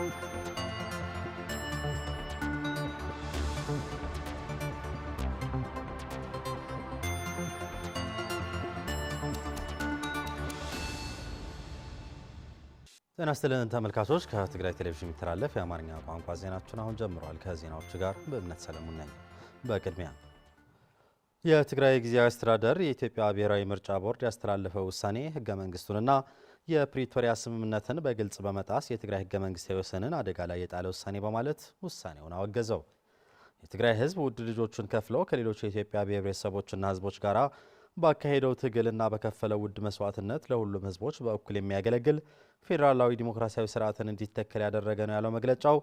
ጤና ይስጥልን ተመልካቾች ከትግራይ ቴሌቪዥን የሚተላለፍ የአማርኛ ቋንቋ ዜናችን አሁን ጀምሯል። ከዜናዎቹ ጋር በእምነት ሰለሞን ነኝ። በቅድሚያ የትግራይ ጊዜያዊ አስተዳደር የኢትዮጵያ ብሔራዊ ምርጫ ቦርድ ያስተላለፈው ውሳኔ ህገ መንግስቱንና የፕሪቶሪያ ስምምነትን በግልጽ በመጣስ የትግራይ ህገ መንግስታዊ ወሰንን አደጋ ላይ የጣለ ውሳኔ በማለት ውሳኔውን አወገዘው። የትግራይ ህዝብ ውድ ልጆቹን ከፍሎ ከሌሎች የኢትዮጵያ ብሔረሰቦችና ህዝቦች ጋራ ባካሄደው ትግልና በከፈለው ውድ መስዋዕትነት ለሁሉም ህዝቦች በእኩል የሚያገለግል ፌዴራላዊ ዲሞክራሲያዊ ስርዓትን እንዲተከል ያደረገ ነው ያለው መግለጫው።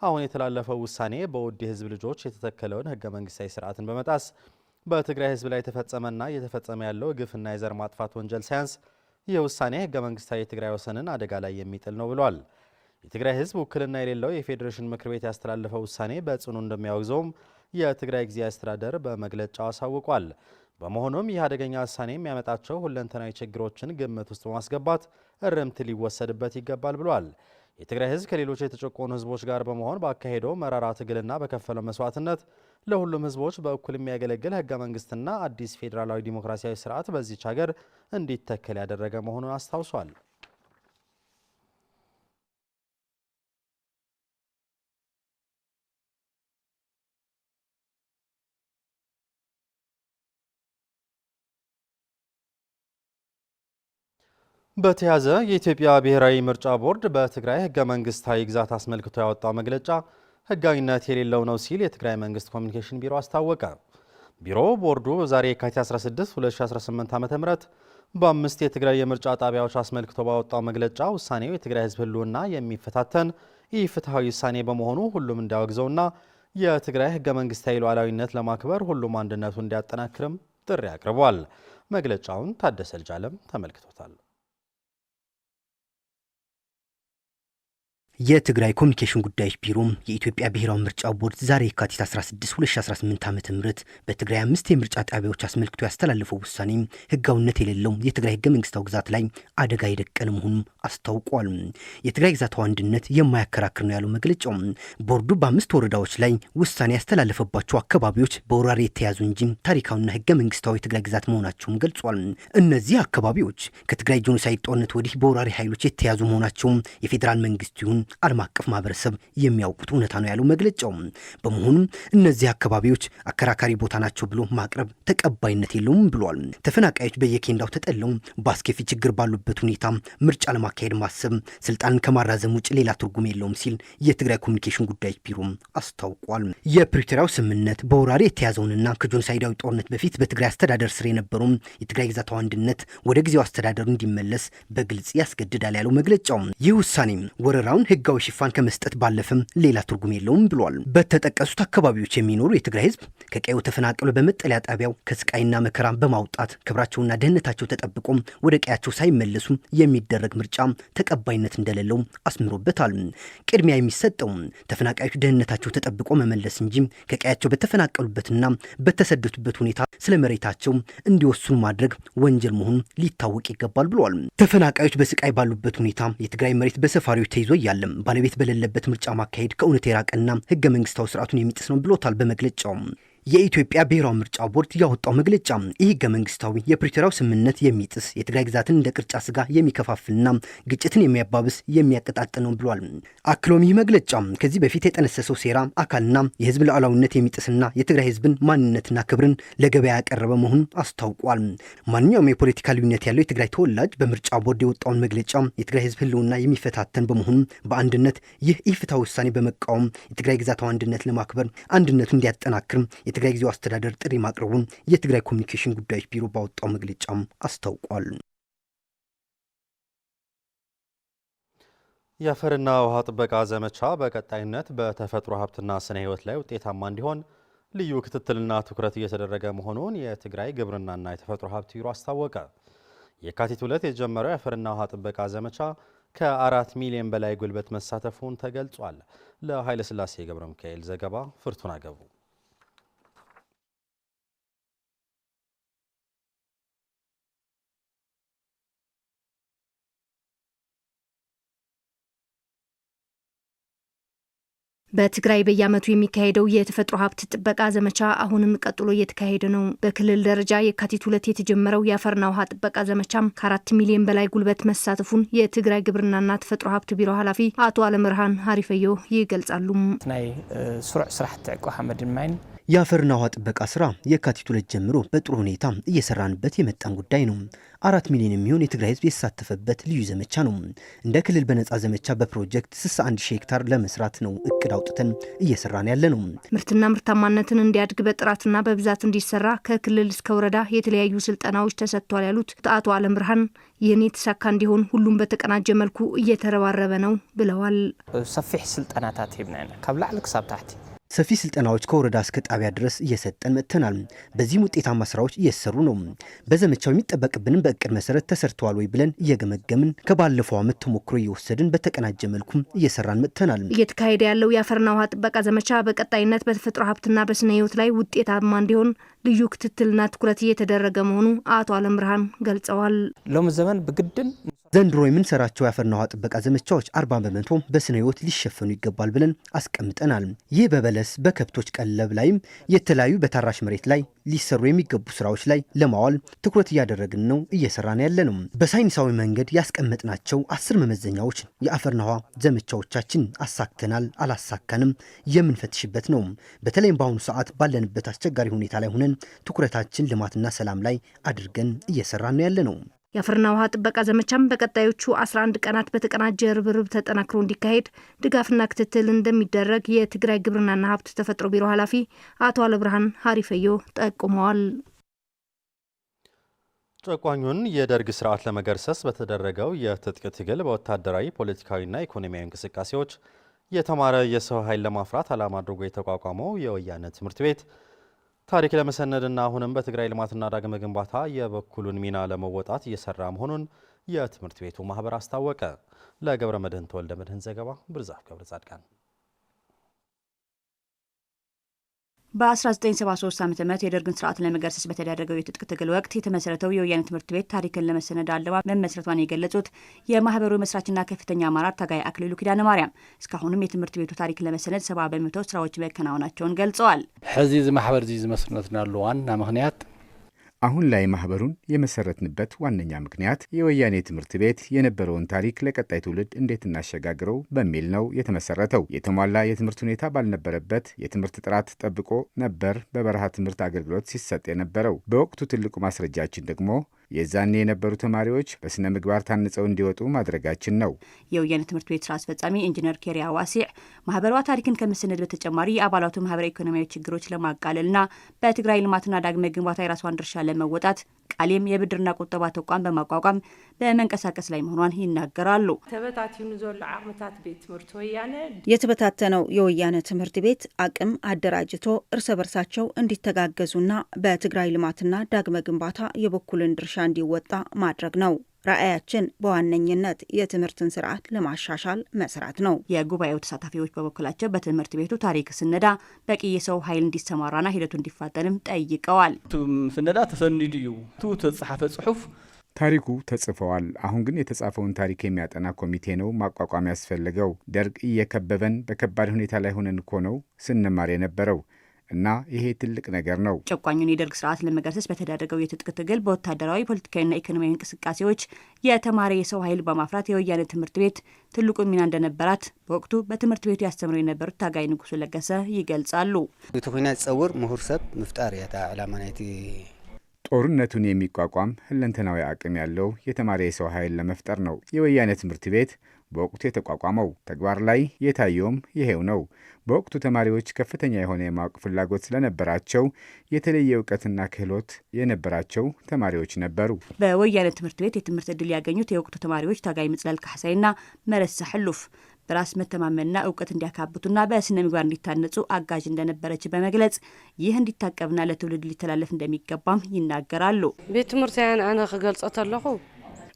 አሁን የተላለፈው ውሳኔ በውድ የህዝብ ልጆች የተተከለውን ህገ መንግስታዊ ስርዓትን በመጣስ በትግራይ ህዝብ ላይ የተፈጸመና እየተፈጸመ ያለው ግፍና የዘር ማጥፋት ወንጀል ሳያንስ ይህ ውሳኔ ህገ መንግስታዊ የትግራይ ወሰንን አደጋ ላይ የሚጥል ነው ብሏል። የትግራይ ህዝብ ውክልና የሌለው የፌዴሬሽን ምክር ቤት ያስተላለፈው ውሳኔ በጽኑ እንደሚያወግዘውም የትግራይ ጊዜያዊ አስተዳደር በመግለጫው አሳውቋል። በመሆኑም ይህ አደገኛ ውሳኔ የሚያመጣቸው ሁለንተናዊ ችግሮችን ግምት ውስጥ በማስገባት እርምት ሊወሰድበት ይገባል ብሏል። የትግራይ ህዝብ ከሌሎች የተጨቆኑ ህዝቦች ጋር በመሆን ባካሄደው መራራ ትግልና በከፈለው መስዋዕትነት ለሁሉም ህዝቦች በእኩል የሚያገለግል ህገ መንግስትና አዲስ ፌዴራላዊ ዲሞክራሲያዊ ስርዓት በዚች ሀገር እንዲተከል ያደረገ መሆኑን አስታውሷል። በተያዘ የኢትዮጵያ ብሔራዊ ምርጫ ቦርድ በትግራይ ህገ መንግስታዊ ግዛት አስመልክቶ ያወጣው መግለጫ ህጋዊነት የሌለው ነው ሲል የትግራይ መንግስት ኮሚኒኬሽን ቢሮ አስታወቀ። ቢሮው ቦርዱ ዛሬ የካቲት 16 2018 ዓ.ም በአምስት የትግራይ የምርጫ ጣቢያዎች አስመልክቶ ባወጣው መግለጫ ውሳኔው የትግራይ ህዝብ ህልውና የሚፈታተን ኢፍትሐዊ ውሳኔ በመሆኑ ሁሉም እንዲያወግዘውና የትግራይ ህገ መንግስታዊ ሉዓላዊነት ለማክበር ሁሉም አንድነቱ እንዲያጠናክርም ጥሪ አቅርቧል። መግለጫውን ታደሰ ልጃለም ተመልክቶታል። የትግራይ ኮሚኒኬሽን ጉዳዮች ቢሮ የኢትዮጵያ ብሔራዊ ምርጫ ቦርድ ዛሬ የካቲት 16 2018 ዓ.ም በትግራይ 5 የምርጫ ጣቢያዎች አስመልክቶ ያስተላለፈው ውሳኔ ህጋዊነት የሌለው የትግራይ ህገ መንግስታዊ ግዛት ላይ አደጋ የደቀነ መሆኑን አስታውቋል። የትግራይ ግዛታዊ አንድነት የማያከራክር ነው ያለው መግለጫው ቦርዱ በ5 ወረዳዎች ላይ ውሳኔ ያስተላለፈባቸው አካባቢዎች በወራሪ የተያዙ እንጂ ታሪካዊና ህገ መንግስታዊ የትግራይ ግዛት መሆናቸውን ገልጿል። እነዚህ አካባቢዎች ከትግራይ ጄኖሳይድ ጦርነት ወዲህ በወራሪ ኃይሎች የተያዙ መሆናቸው የፌዴራል መንግስት ይሁን ዓለም አቀፍ ማህበረሰብ የሚያውቁት እውነታ ነው ያለው መግለጫው። በመሆኑም እነዚህ አካባቢዎች አከራካሪ ቦታ ናቸው ብሎ ማቅረብ ተቀባይነት የለውም ብሏል። ተፈናቃዮች በየኬንዳው ተጠለው በአስከፊ ችግር ባሉበት ሁኔታ ምርጫ ለማካሄድ ማሰብ ስልጣንን ከማራዘም ውጭ ሌላ ትርጉም የለውም ሲል የትግራይ ኮሚኒኬሽን ጉዳዮች ቢሮ አስታውቋል። የፕሪቶሪያው ስምምነት በወራሪ የተያዘውንና ከጄኖሳይዳዊ ጦርነት በፊት በትግራይ አስተዳደር ስር የነበረው የትግራይ ግዛታዊ አንድነት ወደ ጊዜው አስተዳደሩ እንዲመለስ በግልጽ ያስገድዳል ያለው መግለጫው ይህ ውሳኔ ወረራውን ህጋዊ ሽፋን ከመስጠት ባለፈም ሌላ ትርጉም የለውም ብሏል። በተጠቀሱት አካባቢዎች የሚኖሩ የትግራይ ህዝብ ከቀዩ ተፈናቅለው በመጠለያ ጣቢያው ከስቃይና መከራ በማውጣት ክብራቸውና ደህንነታቸው ተጠብቆ ወደ ቀያቸው ሳይመለሱ የሚደረግ ምርጫ ተቀባይነት እንደሌለው አስምሮበታል። ቅድሚያ የሚሰጠው ተፈናቃዮች ደህንነታቸው ተጠብቆ መመለስ እንጂ ከቀያቸው በተፈናቀሉበትና በተሰደዱበት ሁኔታ ስለ መሬታቸው እንዲወስኑ ማድረግ ወንጀል መሆኑን ሊታወቅ ይገባል ብሏል። ተፈናቃዮች በስቃይ ባሉበት ሁኔታ የትግራይ መሬት በሰፋሪዎች ተይዞ እያለ ባለቤት በሌለበት ምርጫ ማካሄድ ከእውነት የራቀና ህገ መንግስታዊ ስርዓቱን የሚጥስ ነው ብሎታል በመግለጫው። የኢትዮጵያ ብሔራዊ ምርጫ ቦርድ ያወጣው መግለጫ ይህ ህገ መንግስታዊ የፕሪቶሪያው ስምምነት የሚጥስ የትግራይ ግዛትን እንደ ቅርጫ ስጋ የሚከፋፍልና ግጭትን የሚያባብስ የሚያቀጣጥል ነው ብሏል። አክሎም ይህ መግለጫ ከዚህ በፊት የጠነሰሰው ሴራ አካልና የህዝብ ሉዓላዊነት የሚጥስና የትግራይ ህዝብን ማንነትና ክብርን ለገበያ ያቀረበ መሆኑን አስታውቋል። ማንኛውም የፖለቲካ ልዩነት ያለው የትግራይ ተወላጅ በምርጫ ቦርድ የወጣውን መግለጫ የትግራይ ህዝብ ህልውና የሚፈታተን በመሆኑ በአንድነት ይህ ኢፍትሐዊ ውሳኔ በመቃወም የትግራይ ግዛታዊ አንድነት ለማክበር አንድነቱ እንዲያጠናክር የትግራይ ጊዜያዊ አስተዳደር ጥሪ ማቅረቡን የትግራይ ኮሚኒኬሽን ጉዳዮች ቢሮ ባወጣው መግለጫም አስታውቋል። የአፈርና ውሃ ጥበቃ ዘመቻ በቀጣይነት በተፈጥሮ ሀብትና ስነ ህይወት ላይ ውጤታማ እንዲሆን ልዩ ክትትልና ትኩረት እየተደረገ መሆኑን የትግራይ ግብርናና የተፈጥሮ ሀብት ቢሮ አስታወቀ። የካቲት 2 የጀመረው የአፈርና ውሃ ጥበቃ ዘመቻ ከ4 ሚሊዮን በላይ ጉልበት መሳተፉን ተገልጿል። ለኃይለ ሥላሴ ገብረ ሚካኤል ዘገባ ፍርቱና ገቡ። በትግራይ በየዓመቱ የሚካሄደው የተፈጥሮ ሀብት ጥበቃ ዘመቻ አሁንም ቀጥሎ እየተካሄደ ነው። በክልል ደረጃ የካቲት 2 የተጀመረው የአፈርና ውሃ ጥበቃ ዘመቻም ከ4 ሚሊዮን በላይ ጉልበት መሳተፉን የትግራይ ግብርናና ተፈጥሮ ሀብት ቢሮ ኃላፊ አቶ አለምርሃን ሀሪፈዮ ይገልጻሉ። ናይ ስሩዕ ስራሕቲ ዕቆ ሐመድን ማይን የአፈርና ውሃ ጥበቃ ስራ የካቲት 2 ጀምሮ በጥሩ ሁኔታ እየሰራንበት የመጣን ጉዳይ ነው። 4 ሚሊዮን የሚሆን የትግራይ ህዝብ የተሳተፈበት ልዩ ዘመቻ ነው። እንደ ክልል በነጻ ዘመቻ በፕሮጀክት 61 ሺህ ሄክታር ለመስራት ነው እቅድ አውጥተን እየሰራን ያለ ነው። ምርትና ምርታማነትን እንዲያድግ በጥራትና በብዛት እንዲሰራ ከክልል እስከ ወረዳ የተለያዩ ስልጠናዎች ተሰጥቷል ያሉት አቶ አለምርሃን ይህን የተሳካ እንዲሆን ሁሉም በተቀናጀ መልኩ እየተረባረበ ነው ብለዋል። ሰፊሕ ስልጠናታት ሂብና ካብ ላዕሊ ክሳብ ታሕቲ ሰፊ ስልጠናዎች ከወረዳ እስከ ጣቢያ ድረስ እየሰጠን መጥተናል። በዚህም ውጤታማ ስራዎች እየሰሩ ነው። በዘመቻው የሚጠበቅብንን በእቅድ መሰረት ተሰርተዋል ወይ ብለን እየገመገምን ከባለፈው ዓመት ተሞክሮ እየወሰድን በተቀናጀ መልኩ እየሰራን መጥተናል። እየተካሄደ ያለው የአፈርና ውሃ ጥበቃ ዘመቻ በቀጣይነት በተፈጥሮ ሀብትና በስነ ህይወት ላይ ውጤታማ እንዲሆን ልዩ ክትትልና ትኩረት እየተደረገ መሆኑ አቶ አለምርሃን ገልጸዋል። ሎም ዘመን በግድን ዘንድሮ የምንሰራቸው የአፈርና ውሃ ጥበቃ ዘመቻዎች 40% በስነ ህይወት ሊሸፈኑ ይገባል ብለን አስቀምጠናል። ይህ በበለስ በከብቶች ቀለብ ላይም የተለያዩ በታራሽ መሬት ላይ ሊሰሩ የሚገቡ ስራዎች ላይ ለማዋል ትኩረት እያደረግን ነው እየሰራን ያለ ነው። በሳይንሳዊ መንገድ ያስቀመጥናቸው 10 መመዘኛዎች የአፈርና ውሃ ዘመቻዎቻችን አሳክተናል አላሳካንም የምንፈትሽበት ነው። በተለይም በአሁኑ ሰዓት ባለንበት አስቸጋሪ ሁኔታ ላይ ሆነን ትኩረታችን ልማትና ሰላም ላይ አድርገን እየሰራን ያለ ነው። የአፈርና ውሃ ጥበቃ ዘመቻም በቀጣዮቹ 11 ቀናት በተቀናጀ ርብርብ ተጠናክሮ እንዲካሄድ ድጋፍና ክትትል እንደሚደረግ የትግራይ ግብርናና ሀብት ተፈጥሮ ቢሮ ኃላፊ አቶ አለብርሃን ሀሪፈዮ ጠቁመዋል። ጨቋኙን የደርግ ስርዓት ለመገርሰስ በተደረገው የትጥቅ ትግል በወታደራዊ ፖለቲካዊና ኢኮኖሚያዊ እንቅስቃሴዎች የተማረ የሰው ኃይል ለማፍራት ዓላማ አድርጎ የተቋቋመው የወያነ ትምህርት ቤት ታሪክ ለመሰነድና አሁንም በትግራይ ልማትና ዳግም ግንባታ የበኩሉን ሚና ለመወጣት እየሰራ መሆኑን የትምህርት ቤቱ ማህበር አስታወቀ። ለገብረ መድህን ተወልደ መድህን ዘገባ ብርዛፍ ገብረ ጻድቃን። በ1973 ዓ.ም የደርግን ስርዓት ለመገርሰስ በተደረገው የትጥቅ ትግል ወቅት የተመሰረተው የወያኔ ትምህርት ቤት ታሪክን ለመሰነድ አለማ መመስረቷን የገለጹት የማህበሩ መስራችና ከፍተኛ አመራር ታጋይ አክሊሉ ኪዳነ ማርያም እስካሁንም የትምህርት ቤቱ ታሪክ ለመሰነድ 70% ስራዎች መከናወናቸውን ገልጸዋል። ሕዚ ማህበር መስርነትናሉ ዋና ምክንያት አሁን ላይ ማህበሩን የመሰረትንበት ዋነኛ ምክንያት የወያኔ ትምህርት ቤት የነበረውን ታሪክ ለቀጣይ ትውልድ እንዴት እናሸጋግረው በሚል ነው የተመሰረተው። የተሟላ የትምህርት ሁኔታ ባልነበረበት የትምህርት ጥራት ጠብቆ ነበር በበረሃ ትምህርት አገልግሎት ሲሰጥ የነበረው። በወቅቱ ትልቁ ማስረጃችን ደግሞ የዛኔ የነበሩ ተማሪዎች በስነ ምግባር ታንጸው እንዲወጡ ማድረጋችን ነው። የወያኔ ትምህርት ቤት ስራ አስፈጻሚ ኢንጂነር ኬሪያ ዋሲዕ ማህበሯ ታሪክን ከመሰነድ በተጨማሪ የአባላቱ ማህበራዊ ኢኮኖሚያዊ ችግሮች ለማቃለልና በትግራይ ልማትና ዳግም ግንባታ የራሷን ድርሻ ለመወጣት ቃሌም የብድርና ቁጠባ ተቋም በማቋቋም በመንቀሳቀስ ላይ መሆኗን ይናገራሉ። ተበታቲኑ ዘሎ አቅምታት ቤት ትምህርት ወያኔ የተበታተነው የወያኔ ትምህርት ቤት አቅም አደራጅቶ እርስ በርሳቸው እንዲተጋገዙና በትግራይ ልማትና ዳግም ግንባታ የበኩልን ድርሻ እንዲወጣ ማድረግ ነው። ራዕያችን በዋነኝነት የትምህርትን ስርዓት ለማሻሻል መስራት ነው። የጉባኤው ተሳታፊዎች በበኩላቸው በትምህርት ቤቱ ታሪክ ስነዳ በቂ የሰው ኃይል እንዲሰማራና ሂደቱ እንዲፋጠንም ጠይቀዋል። ስነዳ ተሰንዱ እዩ ተጻፈ ጽሑፍ ታሪኩ ተጽፈዋል። አሁን ግን የተጻፈውን ታሪክ የሚያጠና ኮሚቴ ነው ማቋቋም ያስፈልገው። ደርግ እየከበበን በከባድ ሁኔታ ላይ ሆነን እኮ ነው ስንማር የነበረው እና ይሄ ትልቅ ነገር ነው። ጨቋኙን የደርግ ስርዓት ለመገርሰስ በተደረገው የትጥቅ ትግል በወታደራዊ ፖለቲካዊና ኢኮኖሚያዊ እንቅስቃሴዎች የተማረ የሰው ኃይል በማፍራት የወያኔ ትምህርት ቤት ትልቁን ሚና እንደነበራት በወቅቱ በትምህርት ቤቱ ያስተምሩ የነበሩት ታጋይ ንጉሱ ለገሰ ይገልጻሉ። የተኮና ጸውር ምሁር ሰብ ምፍጣር ያታ ዓላማ ናይቲ ጦርነቱን የሚቋቋም ሁለንተናዊ አቅም ያለው የተማረ የሰው ኃይል ለመፍጠር ነው የወያኔ ትምህርት ቤት በወቅቱ የተቋቋመው። ተግባር ላይ የታየውም ይሄው ነው። በወቅቱ ተማሪዎች ከፍተኛ የሆነ የማወቅ ፍላጎት ስለነበራቸው የተለየ እውቀትና ክህሎት የነበራቸው ተማሪዎች ነበሩ። በወያኔ ትምህርት ቤት የትምህርት ዕድል ያገኙት የወቅቱ ተማሪዎች ታጋይ ምጽላል ካሕሳይና መረሳ ሕሉፍ በራስ መተማመንና እውቀት እንዲያካብቱና በስነ ምግባር እንዲታነጹ አጋዥ እንደነበረች በመግለጽ ይህ እንዲታቀብና ለትውልድ ሊተላለፍ እንደሚገባም ይናገራሉ። ቤት ትምህርት ያን አነ ክገልጾ ተለኹ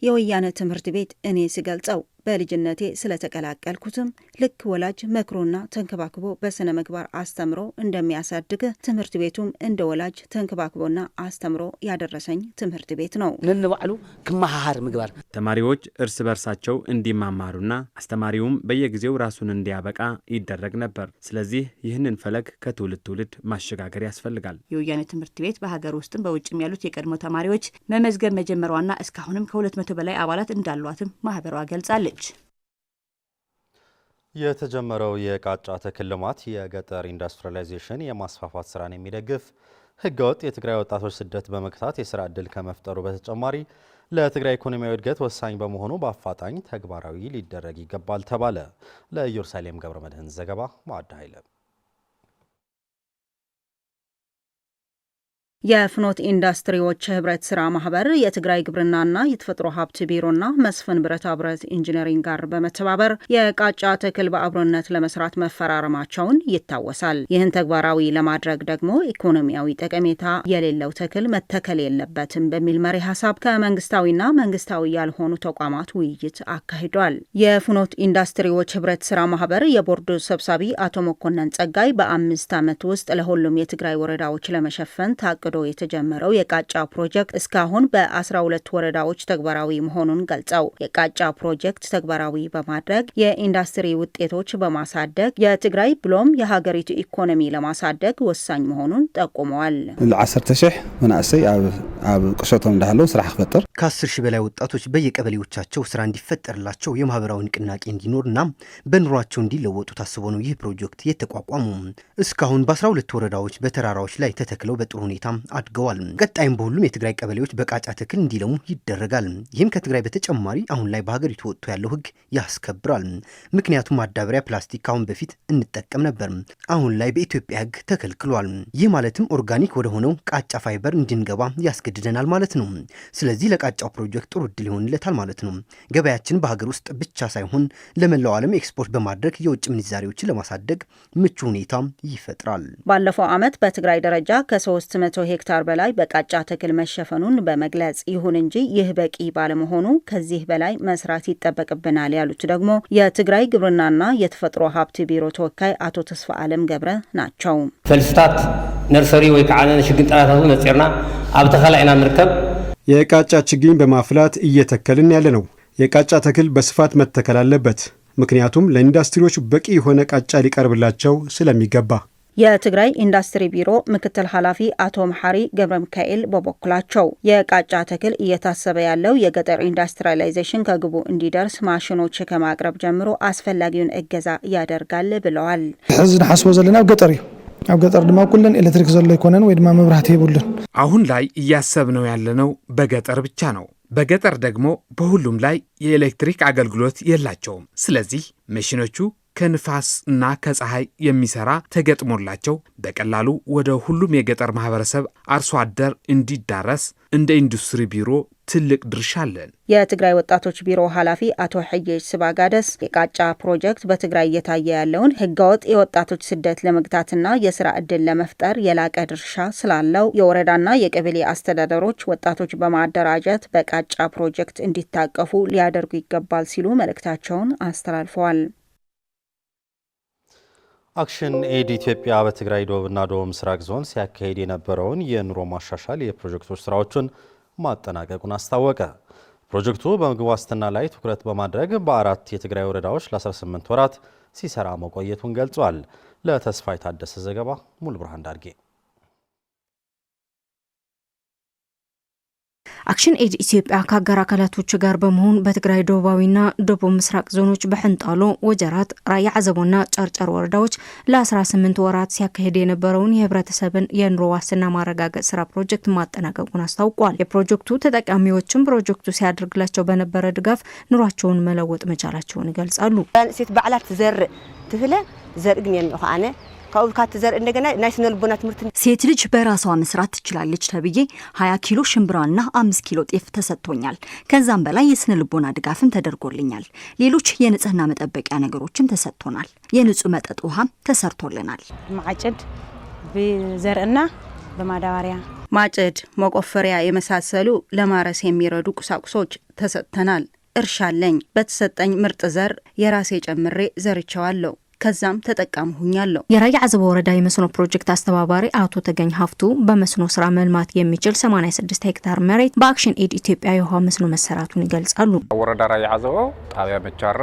የወያኔ ትምህርት ቤት እኔ ስገልጸው በልጅነቴ ስለተቀላቀልኩትም ልክ ወላጅ መክሮና ተንከባክቦ በስነ ምግባር አስተምሮ እንደሚያሳድግ ትምህርት ቤቱም እንደ ወላጅ ተንከባክቦና አስተምሮ ያደረሰኝ ትምህርት ቤት ነው። ነንባዕሉ ክማሃር ምግባር ተማሪዎች እርስ በርሳቸው እንዲማማሩና አስተማሪውም በየጊዜው ራሱን እንዲያበቃ ይደረግ ነበር። ስለዚህ ይህንን ፈለግ ከትውልድ ትውልድ ማሸጋገር ያስፈልጋል። የወያኔ ትምህርት ቤት በሀገር ውስጥም በውጭም ያሉት የቀድሞ ተማሪዎች መመዝገብ መጀመሯና እስካሁንም ከ200 በላይ አባላት እንዳሏትም ማህበሯ ገልጻለች። የተጀመረው የቃጫ ተክል ልማት የገጠር ኢንዱስትሪያላይዜሽን የማስፋፋት ስራን የሚደግፍ ህገወጥ የትግራይ ወጣቶች ስደት በመክታት የስራ ዕድል ከመፍጠሩ በተጨማሪ ለትግራይ ኢኮኖሚያዊ እድገት ወሳኝ በመሆኑ በአፋጣኝ ተግባራዊ ሊደረግ ይገባል ተባለ። ለኢየሩሳሌም ገብረመድህን ዘገባ ማዕድ ኃይለ። የፍኖት ኢንዱስትሪዎች ህብረት ስራ ማህበር የትግራይ ግብርናና የተፈጥሮ ሀብት ቢሮና መስፍን ብረታ ብረት ኢንጂነሪንግ ጋር በመተባበር የቃጫ ተክል በአብሮነት ለመስራት መፈራረማቸውን ይታወሳል። ይህን ተግባራዊ ለማድረግ ደግሞ ኢኮኖሚያዊ ጠቀሜታ የሌለው ተክል መተከል የለበትም በሚል መሪ ሀሳብ ከመንግስታዊና መንግስታዊ ያልሆኑ ተቋማት ውይይት አካሂዷል። የፍኖት ኢንዱስትሪዎች ህብረት ስራ ማህበር የቦርዱ ሰብሳቢ አቶ መኮንን ጸጋይ በ5 ዓመት ውስጥ ለሁሉም የትግራይ ወረዳዎች ለመሸፈን ታቅዶ የተጀመረው የቃጫ ፕሮጀክት እስካሁን በ12 ወረዳዎች ተግባራዊ መሆኑን ገልጸው የቃጫ ፕሮጀክት ተግባራዊ በማድረግ የኢንዱስትሪ ውጤቶች በማሳደግ የትግራይ ብሎም የሀገሪቱ ኢኮኖሚ ለማሳደግ ወሳኝ መሆኑን ጠቁመዋል። ለ10,000 መናእሰይ ኣብ ቅሸቶም እንዳለው ስራ ክፈጥር ከ10,000 በላይ ወጣቶች በየቀበሌዎቻቸው ስራ እንዲፈጠርላቸው የማህበራዊ ንቅናቄ እንዲኖርና በኑሯቸው እንዲለወጡ ታስቦ ነው ይህ ፕሮጀክት የተቋቋሙ። እስካሁን በ12 ወረዳዎች በተራራዎች ላይ ተተክለው በጥሩ ሁኔታ አድገዋል። ቀጣይም በሁሉም የትግራይ ቀበሌዎች በቃጫ ተክል እንዲለሙ ይደረጋል። ይህም ከትግራይ በተጨማሪ አሁን ላይ በሀገሪቱ ወጥቶ ያለው ህግ ያስከብራል። ምክንያቱም ማዳበሪያ ፕላስቲክ ካሁን በፊት እንጠቀም ነበር፣ አሁን ላይ በኢትዮጵያ ህግ ተከልክሏል። ይህ ማለትም ኦርጋኒክ ወደ ሆነው ቃጫ ፋይበር እንድንገባ ያስገድደናል ማለት ነው። ስለዚህ ለቃጫው ፕሮጀክት ጥሩ እድል ይሆንለታል ማለት ነው። ገበያችን በሀገር ውስጥ ብቻ ሳይሆን ለመላው ዓለም ኤክስፖርት በማድረግ የውጭ ምንዛሬዎችን ለማሳደግ ምቹ ሁኔታ ይፈጥራል። ባለፈው ዓመት በትግራይ ደረጃ ከ300 ሄክታር በላይ በቃጫ ተክል መሸፈኑን በመግለጽ ይሁን እንጂ ይህ በቂ ባለመሆኑ ከዚህ በላይ መስራት ይጠበቅብናል ያሉት ደግሞ የትግራይ ግብርናና የተፈጥሮ ሀብት ቢሮ ተወካይ አቶ ተስፋ አለም ገብረ ናቸው። ፈልስታት ነርሰሪ ወይ ከዓነ ሽግንጣታቱ ነጽርና ኣብ ተኸላይና ምርከብ የቃጫ ችግኝ በማፍላት እየተከልን ያለ ነው። የቃጫ ተክል በስፋት መተከል አለበት። ምክንያቱም ለኢንዱስትሪዎች በቂ የሆነ ቃጫ ሊቀርብላቸው ስለሚገባ። የትግራይ ኢንዱስትሪ ቢሮ ምክትል ኃላፊ አቶ መሐሪ ገብረ ሚካኤል በበኩላቸው የቃጫ ተክል እየታሰበ ያለው የገጠር ኢንዱስትሪያላይዜሽን ከግቡ እንዲደርስ ማሽኖች ከማቅረብ ጀምሮ አስፈላጊውን እገዛ ያደርጋል ብለዋል። ሕዚ ንሓስቦ ዘለና ገጠር እዩ። ኣብ ገጠር ድማ ኩለን ኤሌክትሪክ ዘሎ ይኮነን ወይ ድማ መብራህቲ ይቡልን። አሁን ላይ እያሰብነው ያለነው በገጠር ብቻ ነው። በገጠር ደግሞ በሁሉም ላይ የኤሌክትሪክ አገልግሎት የላቸውም። ስለዚህ መሽኖቹ ከንፋስ እና ከፀሐይ የሚሰራ ተገጥሞላቸው በቀላሉ ወደ ሁሉም የገጠር ማህበረሰብ አርሶ አደር እንዲዳረስ እንደ ኢንዱስትሪ ቢሮ ትልቅ ድርሻ አለን። የትግራይ ወጣቶች ቢሮ ኃላፊ አቶ ሕየሽ ስባጋደስ የቃጫ ፕሮጀክት በትግራይ እየታየ ያለውን ህገወጥ የወጣቶች ስደት ለመግታትና የስራ ዕድል ለመፍጠር የላቀ ድርሻ ስላለው የወረዳና የቀበሌ አስተዳደሮች ወጣቶች በማደራጀት በቃጫ ፕሮጀክት እንዲታቀፉ ሊያደርጉ ይገባል ሲሉ መልእክታቸውን አስተላልፈዋል። አክሽን ኤድ ኢትዮጵያ በትግራይ ደቡብና ደቡብ ምስራቅ ዞን ሲያካሄድ የነበረውን የኑሮ ማሻሻል የፕሮጀክቶች ስራዎችን ማጠናቀቁን አስታወቀ። ፕሮጀክቱ በምግብ ዋስትና ላይ ትኩረት በማድረግ በ4 የትግራይ ወረዳዎች ለ18 ወራት ሲሰራ መቆየቱን ገልጿል። ለተስፋ የታደሰ ዘገባ ሙሉ ብርሃን ዳርጌ። አክሽን ኤድ ኢትዮጵያ ከአጋር አካላቶች ጋር በመሆን በትግራይ ደቡባዊና ደቡብ ምስራቅ ዞኖች በሕንጣሎ፣ ወጀራት፣ ራያ አዘቦና ጨርጨር ወረዳዎች ለ18 ወራት ሲያካሄድ የነበረውን የህብረተሰብን የኑሮ ዋስትና ማረጋገጥ ስራ ፕሮጀክት ማጠናቀቁን አስታውቋል። የፕሮጀክቱ ተጠቃሚዎችም ፕሮጀክቱ ሲያደርግላቸው በነበረ ድጋፍ ኑሯቸውን መለወጥ መቻላቸውን ይገልጻሉ። ሴት በዓላት ዘርእ ትፍለ ዘርእ ግን የሚሆነ ካውካት ዘር እንደገና ናይስነ ልቦና ትምህርት ሴት ልጅ በራሷ መስራት ትችላለች ተብዬ 20 ኪሎ ሽምብራና 5 ኪሎ ጤፍ ተሰጥቶኛል። ከዛም በላይ የስነ ልቦና ድጋፍም ተደርጎልኛል። ሌሎች የንጽህና መጠበቂያ ነገሮችም ተሰጥቶናል። የንጹህ መጠጥ ውሃም ተሰርቶልናል። ማጭድ በዘርና በማዳበሪያ ማጭድ፣ መቆፈሪያ የመሳሰሉ ለማረስ የሚረዱ ቁሳቁሶች ተሰጥተናል። እርሻ አለኝ። በተሰጠኝ ምርጥ ዘር የራሴ ጨምሬ ዘርቸዋለሁ። ከዛም ተጠቃሚ ሆኛለሁ። የራያ አዘቦ ወረዳ የመስኖ ፕሮጀክት አስተባባሪ አቶ ተገኝ ሀፍቱ በመስኖ ስራ መልማት የሚችል 86 ሄክታር መሬት በአክሽን ኤድ ኢትዮጵያ የውሃ መስኖ መሰራቱን ይገልጻሉ። ወረዳ ራያ አዘቦ ጣቢያ መቻረ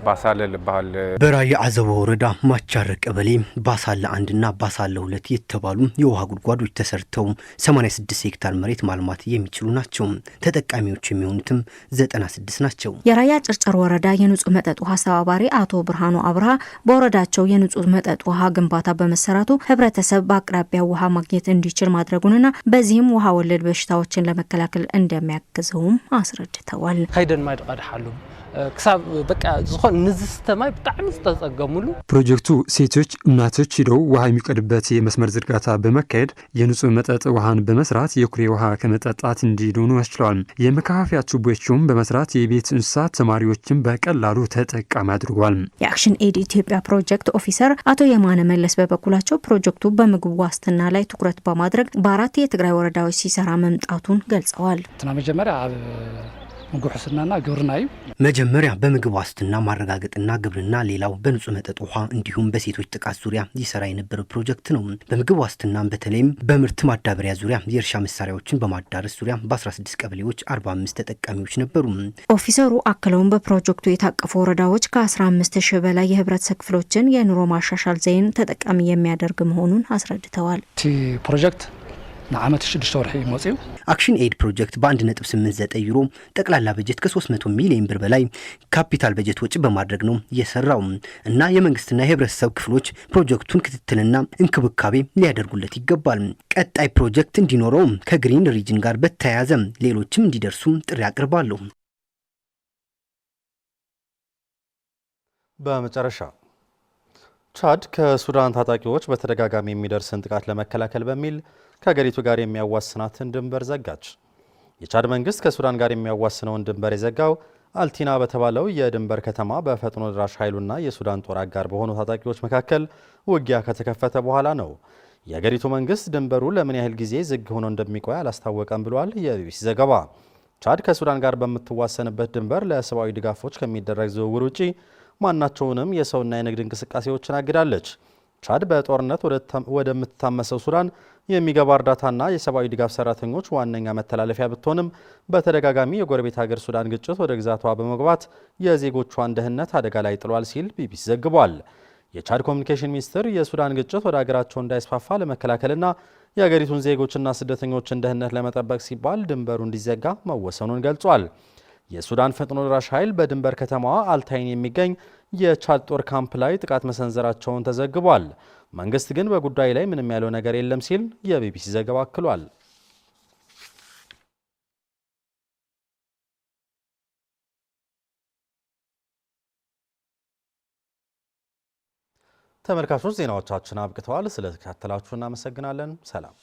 ባሳለ ልባል በራያ አዘቦ ወረዳ ማቻረ ቀበሌ ባሳለ 1 እና ባሳለ 2 የተባሉ የውሃ ጉድጓዶች ተሰርተው 86 ሄክታር መሬት ማልማት የሚችሉ ናቸው። ተጠቃሚዎች የሚሆኑትም 96 ናቸው። የራያ ጭርጭር ወረዳ የንጹህ መጠጥ ውሃ አስተባባሪ አቶ ብርሃኑ አብርሃ በወረዳቸው የንጹህ መጠጥ ውሃ ግንባታ በመሰራቱ ህብረተሰብ በአቅራቢያው ውሃ ማግኘት እንዲችል ማድረጉንና በዚህም ውሃ ወለድ በሽታዎችን ለመከላከል እንደሚያግዘውም አስረድተዋል። ካይደን ማይደቃድሓሉ ክሳብ በቃ ዝሆን ንዝስተማይ በጣም ተጸገሙሉ ፕሮጀክቱ ሴቶች እናቶች ሄደው ውሃ የሚቀዱበት የመስመር ዝርጋታ በመካሄድ የንጹህ መጠጥ ውሃን በመስራት የኩሬ ውሃ ከመጠጣት እንዲድኑ ያስችላል። የመከፋፈያ ቱቦዎችም በመስራት የቤት እንስሳት ተማሪዎችን በቀላሉ ተጠቃሚ አድርጓል። የአክሽን ኤድ ኢትዮጵያ ፕሮጀክት ኦፊሰር አቶ የማነ መለስ በበኩላቸው ፕሮጀክቱ በምግብ ዋስትና ላይ ትኩረት በማድረግ በ4 የትግራይ ወረዳዎች ሲሰራ መምጣቱን ገልጸዋል። መጀመሪያ ምግብና ግብርና መጀመሪያ በምግብ ዋስትና ማረጋገጥና ግብርና፣ ሌላው በንጹህ መጠጥ ውሃ እንዲሁም በሴቶች ጥቃት ዙሪያ ይሰራ የነበረ ፕሮጀክት ነው። በምግብ ዋስትና በተለይም በምርት ማዳበሪያ ዙሪያ የእርሻ መሳሪያዎችን በማዳረስ ዙሪያ በ16 ቀበሌዎች 45 ተጠቃሚዎች ነበሩ። ኦፊሰሩ አክለውም በፕሮጀክቱ የታቀፉ ወረዳዎች ከ15000 በላይ የህብረተሰብ ክፍሎችን የኑሮ ማሻሻል ዘይን ተጠቃሚ የሚያደርግ መሆኑን አስረድተዋል። ፕሮጀክት ለዓመት 6 ወርሒ ይሞጽው አክሽን ኤድ ፕሮጀክት በ1.89 ዩሮ ጠቅላላ በጀት ከ300 ሚሊዮን ብር በላይ ካፒታል በጀት ወጪ በማድረግ ነው የሰራው እና የመንግስትና የህብረተሰብ ክፍሎች ፕሮጀክቱን ክትትልና እንክብካቤ ሊያደርጉለት ይገባል። ቀጣይ ፕሮጀክት እንዲኖረው ከግሪን ሪጅን ጋር በተያያዘ ሌሎችም እንዲደርሱ ጥሪ አቅርባለሁ። በመጨረሻ ቻድ ከሱዳን ታጣቂዎች በተደጋጋሚ የሚደርስን ጥቃት ለመከላከል በሚል ከሀገሪቱ ጋር የሚያዋስናትን ድንበር ዘጋች። የቻድ መንግስት ከሱዳን ጋር የሚያዋስነውን ድንበር የዘጋው አልቲና በተባለው የድንበር ከተማ በፈጥኖ ድራሽ ኃይሉና የሱዳን ጦር አጋር በሆኑ ታጣቂዎች መካከል ውጊያ ከተከፈተ በኋላ ነው። የሀገሪቱ መንግስት ድንበሩ ለምን ያህል ጊዜ ዝግ ሆኖ እንደሚቆይ አላስታወቀም ብሏል የቢቢሲ ዘገባ። ቻድ ከሱዳን ጋር በምትዋሰንበት ድንበር ለሰብአዊ ድጋፎች ከሚደረግ ዝውውር ውጪ ማናቸውንም የሰውና የንግድ እንቅስቃሴዎችን አግዳለች። ቻድ በጦርነት ወደምትታመሰው ሱዳን የሚገባ እርዳታና የሰብአዊ ድጋፍ ሰራተኞች ዋነኛ መተላለፊያ ብትሆንም በተደጋጋሚ የጎረቤት ሀገር ሱዳን ግጭት ወደ ግዛቷ በመግባት የዜጎቿን ደህንነት አደጋ ላይ ጥሏል ሲል ቢቢሲ ዘግቧል። የቻድ ኮሚኒኬሽን ሚኒስትር የሱዳን ግጭት ወደ ሀገራቸው እንዳይስፋፋ ለመከላከልና የሀገሪቱን ዜጎችና ስደተኞችን ደህንነት ለመጠበቅ ሲባል ድንበሩ እንዲዘጋ መወሰኑን ገልጿል። የሱዳን ፈጥኖ ደራሽ ኃይል በድንበር ከተማዋ አልታይን የሚገኝ የቻድ ጦር ካምፕ ላይ ጥቃት መሰንዘራቸውን ተዘግቧል። መንግስት ግን በጉዳይ ላይ ምንም ያለው ነገር የለም ሲል የቢቢሲ ዘገባ አክሏል። ተመልካቾች ዜናዎቻችን አብቅተዋል። ስለተከታተላችሁ እናመሰግናለን። ሰላም።